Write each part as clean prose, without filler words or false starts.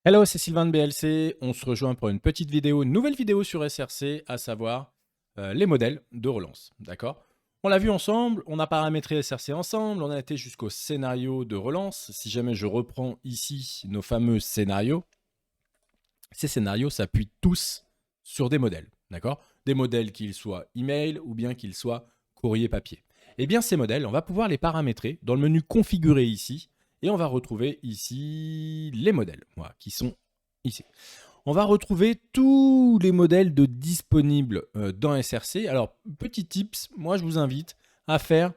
Hello, c'est Sylvain de BLC. On se rejoint pour une petite vidéo, une nouvelle vidéo sur SRC, à savoir les modèles de relance. D'accord? On l'a vu ensemble, on a paramétré SRC ensemble, on a été jusqu'au scénario de relance. Si jamais je reprends ici nos fameux scénarios, ces scénarios s'appuient tous sur des modèles. D'accord? Des modèles qu'ils soient email ou bien qu'ils soient courrier papier. Eh bien, ces modèles, on va pouvoir les paramétrer dans le menu configurer ici. Et on va retrouver ici les modèles, voilà, qui sont ici. On va retrouver tous les modèles de disponibles dans SRC. Alors, petit tips, moi je vous invite à faire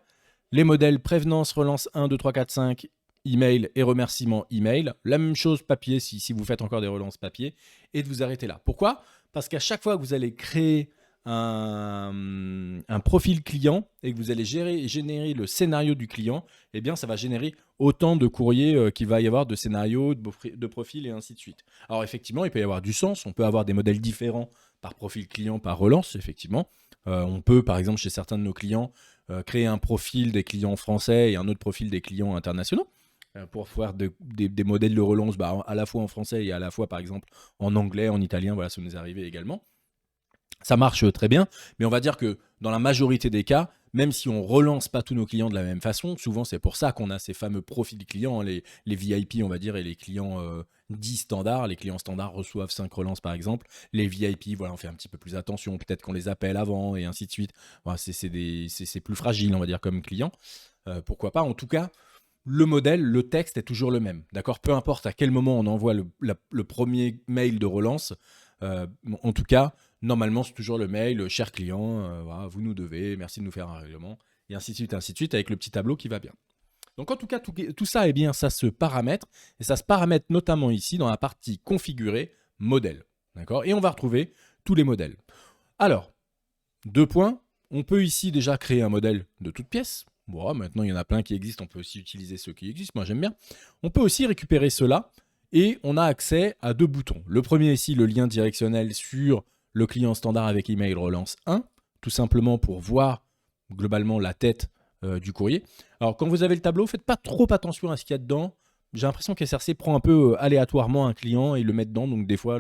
les modèles prévenance, relance 1, 2, 3, 4, 5, email et remerciements email. La même chose papier si vous faites encore des relances papier et de vous arrêter là. Pourquoi? Parce qu'à chaque fois que vous allez créer un profil client et que vous allez générer le scénario du client, eh bien ça va générer autant de courriers qu'il va y avoir de scénarios, de profils et ainsi de suite. Alors effectivement, il peut y avoir du sens, on peut avoir des modèles différents par profil client, par relance, effectivement. On peut, par exemple, chez certains de nos clients, créer un profil des clients français et un autre profil des clients internationaux pour faire des modèles de relance à la fois en français et à la fois, par exemple, en anglais, en italien. Voilà, ça nous est arrivé également. Ça marche très bien, mais on va dire que dans la majorité des cas, même si on relance pas tous nos clients de la même façon, souvent c'est pour ça qu'on a ces fameux profils clients, hein, les VIP on va dire, et les clients dits standards. Les clients standards reçoivent 5 relances par exemple. Les VIP, voilà, on fait un petit peu plus attention, peut-être qu'on les appelle avant et ainsi de suite. Voilà, c'est plus fragile on va dire comme client. Pourquoi pas, en tout cas, le modèle, le texte est toujours le même. D'accord? Peu importe à quel moment on envoie le premier mail de relance, en tout cas, normalement, c'est toujours le mail, cher client, voilà, vous nous devez, merci de nous faire un règlement, et ainsi de suite, avec le petit tableau qui va bien. Donc en tout cas, tout ça, eh bien, ça se paramètre, et ça se paramètre notamment ici dans la partie configurer modèle. D'accord? Et on va retrouver tous les modèles. Alors, deux points, on peut ici déjà créer un modèle de toute pièce. Bon, maintenant, il y en a plein qui existent, on peut aussi utiliser ceux qui existent, moi j'aime bien. On peut aussi récupérer cela, et on a accès à deux boutons. Le premier ici, le lien directionnel sur le client standard avec email relance 1, tout simplement pour voir globalement la tête du courrier. Alors quand vous avez le tableau, faites pas trop attention à ce qu'il y a dedans. J'ai l'impression qu'SRC prend un peu aléatoirement un client et le met dedans, donc des fois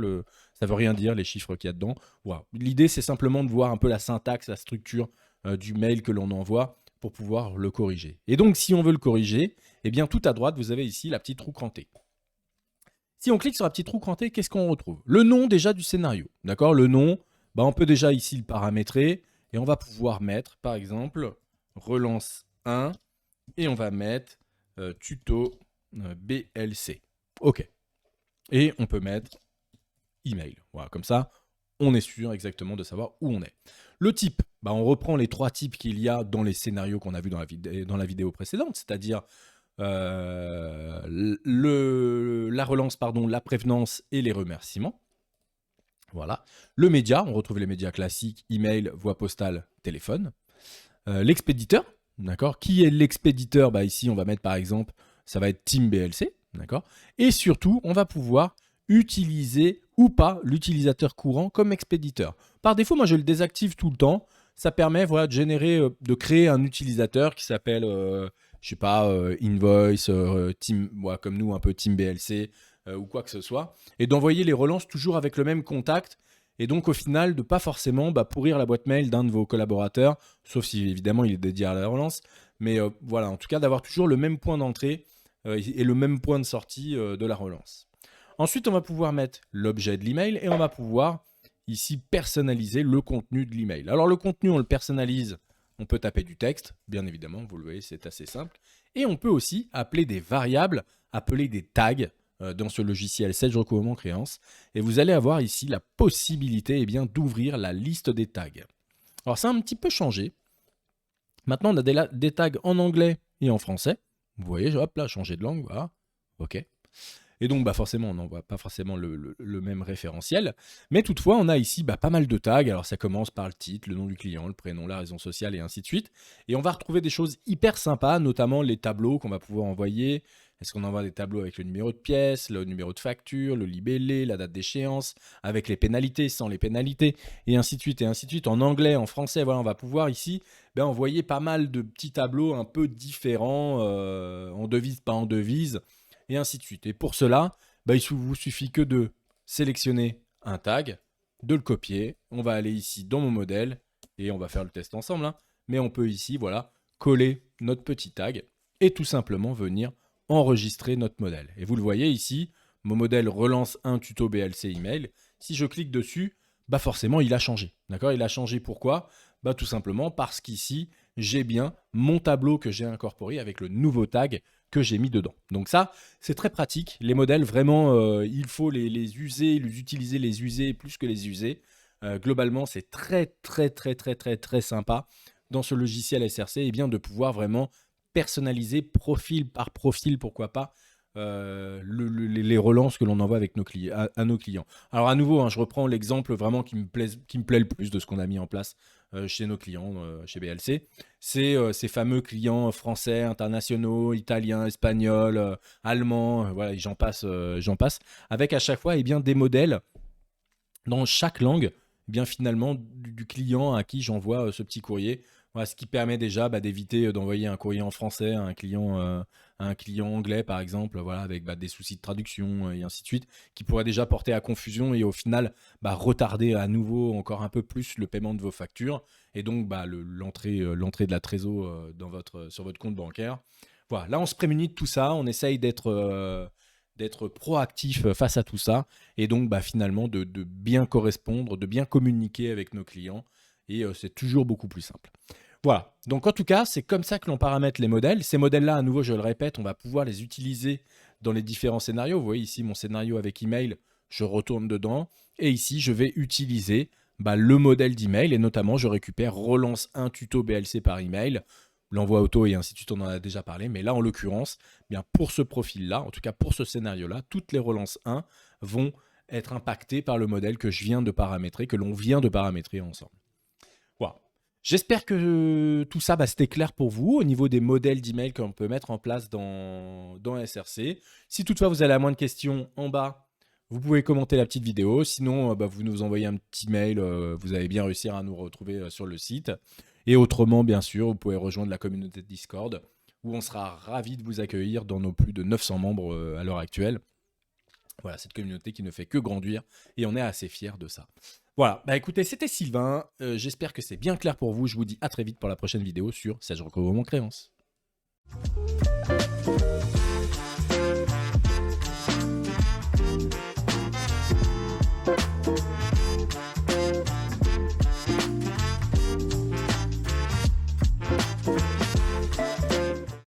ça veut rien dire les chiffres qu'il y a dedans. Voilà. L'idée c'est simplement de voir un peu la syntaxe, la structure du mail que l'on envoie pour pouvoir le corriger. Et donc si on veut le corriger, eh bien tout à droite vous avez ici la petite roue crantée. Si on clique sur la petite roue crantée, qu'est-ce qu'on retrouve? Le nom déjà du scénario. D'accord? Le nom, on peut déjà ici le paramétrer et on va pouvoir mettre, par exemple, relance 1 et on va mettre tuto BLC. OK. Et on peut mettre email. Voilà, comme ça, on est sûr exactement de savoir où on est. Le type, on reprend les trois types qu'il y a dans les scénarios qu'on a vus dans la vidéo précédente, c'est-à-dire la relance, pardon, la prévenance et les remerciements. Voilà. Le média, on retrouve les médias classiques, email, voie postale, téléphone. L'expéditeur, d'accord. Qui est l'expéditeur? Ici, on va mettre par exemple, ça va être Team BLC, d'accord. Et surtout, on va pouvoir utiliser ou pas l'utilisateur courant comme expéditeur. Par défaut, moi je le désactive tout le temps. Ça permet de générer, de créer un utilisateur qui s'appelle, je sais pas, Invoice, Team, comme nous, un peu Team BLC ou quoi que ce soit, et d'envoyer les relances toujours avec le même contact. Et donc au final, de pas forcément pourrir la boîte mail d'un de vos collaborateurs, sauf si évidemment il est dédié à la relance. Mais voilà, en tout cas d'avoir toujours le même point d'entrée et le même point de sortie de la relance. Ensuite, on va pouvoir mettre l'objet de l'email et on va pouvoir ici personnaliser le contenu de l'email. Alors le contenu, on le personnalise, on peut taper du texte, bien évidemment, vous le voyez, c'est assez simple. Et on peut aussi appeler des variables, appeler des tags dans ce logiciel Sage Recouvrement Créance. Et vous allez avoir ici la possibilité d'ouvrir la liste des tags. Alors ça a un petit peu changé. Maintenant, on a des tags en anglais et en français. Vous voyez, hop là, changer de langue, voilà. OK. Et donc, forcément, on n'envoie pas forcément le même référentiel. Mais toutefois, on a ici pas mal de tags. Alors, ça commence par le titre, le nom du client, le prénom, la raison sociale et ainsi de suite. Et on va retrouver des choses hyper sympas, notamment les tableaux qu'on va pouvoir envoyer. Est-ce qu'on envoie des tableaux avec le numéro de pièce, le numéro de facture, le libellé, la date d'échéance, avec les pénalités, sans les pénalités, et ainsi de suite, et ainsi de suite. En anglais, en français, voilà, on va pouvoir ici envoyer pas mal de petits tableaux un peu différents, en devise, pas en devise, et ainsi de suite. Et pour cela, bah, vous suffit que de sélectionner un tag, de le copier. On va aller ici dans mon modèle et on va faire le test ensemble, hein. Mais on peut ici, voilà, coller notre petit tag et tout simplement venir enregistrer notre modèle. Et vous le voyez ici, mon modèle relance un tuto BLC email. Si je clique dessus, bah forcément, il a changé. D'accord? Il a changé pourquoi? Bah tout simplement parce qu'ici, j'ai bien mon tableau que j'ai incorporé avec le nouveau tag que j'ai mis dedans. Donc ça, c'est très pratique. Les modèles, vraiment, il faut les user, les utiliser, les user plus que les user. Globalement, c'est très sympa dans ce logiciel SRC et bien de pouvoir vraiment personnaliser profil par profil, pourquoi pas, les relances que l'on envoie avec à nos clients. Alors à nouveau, hein, je reprends l'exemple vraiment qui me plaît le plus de ce qu'on a mis en place chez nos clients, chez BLC. C'est ces fameux clients français, internationaux, italiens, espagnols, allemands, voilà, j'en passe, avec à chaque fois eh bien, des modèles dans chaque langue, eh bien finalement du client à qui j'envoie ce petit courrier. Voilà, ce qui permet déjà d'éviter d'envoyer un courrier en français à un client anglais, par exemple, voilà, avec des soucis de traduction et ainsi de suite, qui pourrait déjà porter à confusion et au final retarder à nouveau encore un peu plus le paiement de vos factures et donc l'entrée de la trésor sur votre compte bancaire. Voilà, là on se prémunit de tout ça, on essaye d'être proactif face à tout ça et donc finalement de bien correspondre, de bien communiquer avec nos clients et c'est toujours beaucoup plus simple. Voilà, donc en tout cas, c'est comme ça que l'on paramètre les modèles. Ces modèles-là, à nouveau, je le répète, on va pouvoir les utiliser dans les différents scénarios. Vous voyez ici mon scénario avec email, je retourne dedans et ici, je vais utiliser le modèle d'email et notamment, je récupère relance un tuto BLC par email, l'envoi auto et ainsi de suite, on en a déjà parlé. Mais là, en l'occurrence, bien pour ce profil-là, en tout cas pour ce scénario-là, toutes les relances 1 vont être impactées par le modèle que je viens de paramétrer, que l'on vient de paramétrer ensemble. Voilà. J'espère que tout ça, c'était clair pour vous au niveau des modèles d'email qu'on peut mettre en place dans SRC. Si toutefois vous avez la moindre question en bas, vous pouvez commenter la petite vidéo. Sinon, vous nous envoyez un petit mail. Vous allez bien réussir à nous retrouver sur le site. Et autrement, bien sûr, vous pouvez rejoindre la communauté de Discord où on sera ravis de vous accueillir dans nos plus de 900 membres à l'heure actuelle. Voilà, cette communauté qui ne fait que grandir et on est assez fiers de ça. Voilà, écoutez, c'était Sylvain. J'espère que c'est bien clair pour vous. Je vous dis à très vite pour la prochaine vidéo sur Serge Recouvrement Créance.